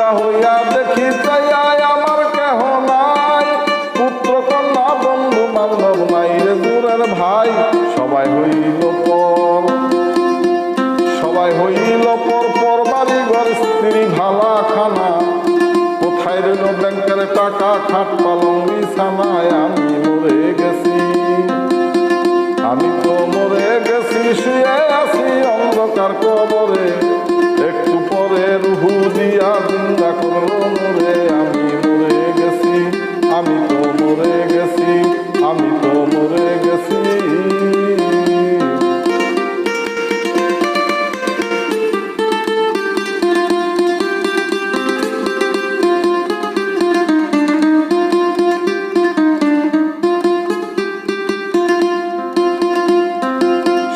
ফিরা হইয়া দেখি চাইয়াই আমার কেহ নাই, পুত্র কন্যা বন্ধু বান্ধব নাই রে দূরের ভাই, সবাই হইল পর, সবাই হইল পর পর, বাড়ি ঘর স্ত্রী ভালা খানা, কোথায় রইল ব্যাংকের টাকা খাট পালং বিছানায়, আমি মরে গেছি, আমি তো মরে গেছি, শুয়ে আছি অন্ধকার কবরে, একটু পরে রুহু দিয়া জিন্দা করলো মরে, আমি মরে গেছি, আমি তো মরে গেছি, আমি তো মরে গেছি।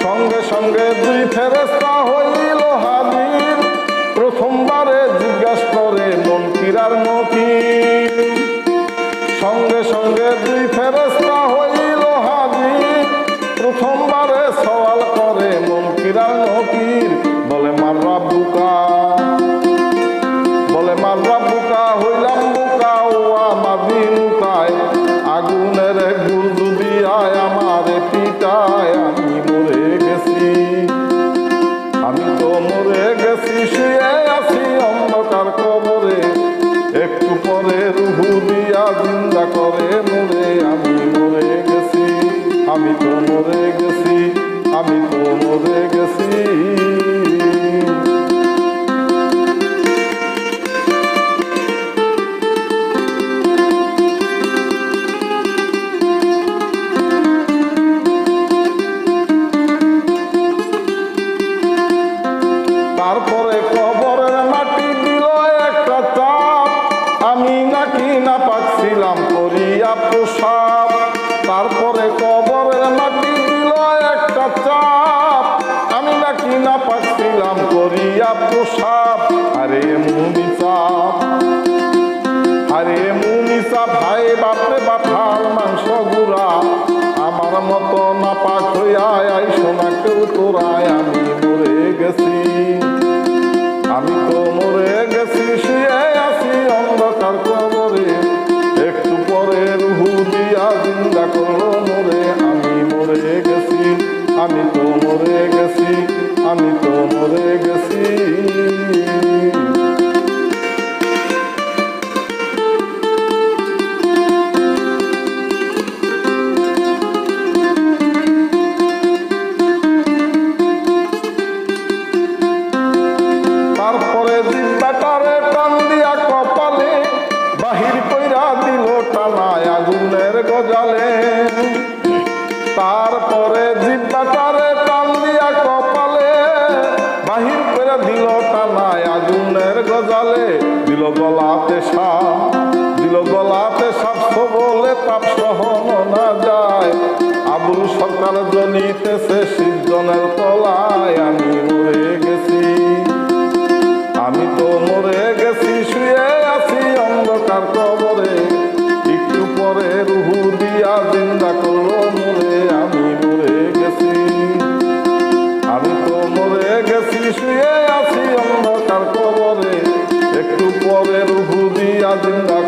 সঙ্গে সঙ্গে দুই ফেরেশতা হইল হাজির, প্রথমবারে জিজ্ঞাসা করে মুনকির নকির, সঙ্গে সঙ্গে দুই ফেরেশতা হইল হাজির, প্রথমবারে সওয়াল করে মুনকির নকির, বলে মার রাব্বুকা, বলে মার রাব্বুকা, হইলাম বুকা ও আমার দিনুকায়, আগুনের গুরু দিয়ায় আমারে পিটায়, আমি মরে গেছি, আমি তো মরে গেছি, শুয়ে আছি অন্ধকার কবরে, একটু পরে রুহু দিয়া জিন্দা করে মরে, আমি মরে গেছি, আমি তো মরে গেছি, আমি তো মরে গেছি। তারপরে কবরের মাটি দিল একটা চাপ, আমি নাকি না পাচ্ছিলাম করিয়া প্রসাব, তারপরে কবরের মাটি দিল একটা চাপ, আমি নাকি না পাচ্ছিলাম করিয়া প্রসাব, আরে মুনি চাপ, আরে মুনি চাপ, ভাই বাপরে বাথার মাংস গুড়া, আমার মতো না পাক হইয়া আইসো না কেউ তোরায়, আমি মরে গেছি, আমি তো মরে গেছি, শুয়ে আছি অন্ধকার কবরে, একটু পরে রুহু দিয়া জিন্দা করলো মরে, আমি মরে গেছি, আমি তো মরে গেছি, আমি তো মরে গেছি। তারপরে জিব্বাটারে টান দিয়া কপালে, বাহির কইরা দিল টানায় আগুনের গজালে, তারপরে জিব্বাটারে টান দিয়া কপালে, বাহির কইরা দিল টানায় আগুনের গজালে, দিল গলাতে সাপ, দিল গলাতে সাপ, বলে তাপ সহন না যায়, আবুল সরকার জ্বলিতেছে সিজনের তলায়, আমি মরে গেছি, আমি তো মরে গেছি, শুয়ে আছি অন্ধকার কবরে, একটু পরে রুহু দিয়া জিন্দা করলো মরে, আমি মরে গেছি, আমি তো মরে গেছি, শুয়ে আছি অন্ধকার কবরে, একটু পরে রুহু দিয়া জিন্দা